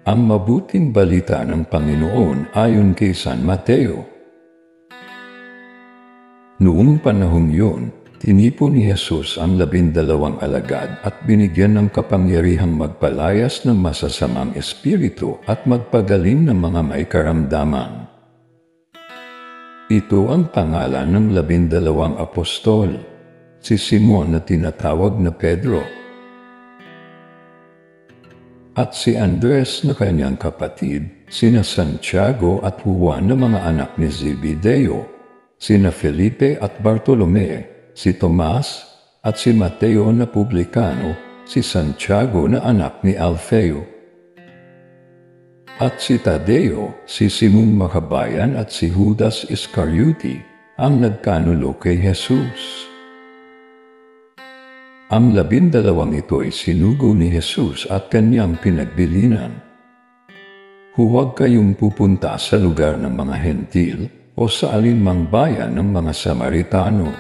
Ang mabuting balita ng Panginoon ayon kay San Mateo. Noong panahong yun, tinipon ni Jesus ang 12 alagad at binigyan ng kapangyarihang magpalayas ng masasamang espiritu at magpagaling ng mga may karamdaman. Ito ang pangalan ng 12 apostol, si Simon na tinatawag na Pedro, at si Andres na kanyang kapatid, sina Santiago at Juan na mga anak ni Zebedeo, sina Felipe at Bartolome, si Tomas, at si Mateo na publikano, si Santiago na anak ni Alfeo, at si Tadeo, si Simong Makabayan at si Judas Iscariote, ang nagkanulo kay Jesus. Ang 12 ito'y sinugo ni Jesus at kanyang pinagbilinan. Huwag kayong pupunta sa lugar ng mga hentil o sa alinmang bayan ng mga Samaritano.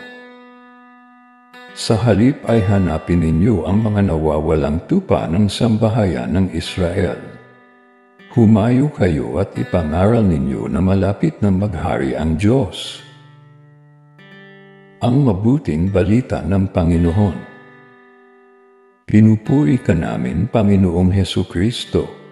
Sa halip ay hanapin ninyo ang mga nawawalang tupa ng sambahayan ng Israel. Humayo kayo at ipangaral ninyo na malapit na maghari ang Diyos. Ang mabuting balita ng Panginoon. Pinupuri ka namin, Panginoong Hesukristo.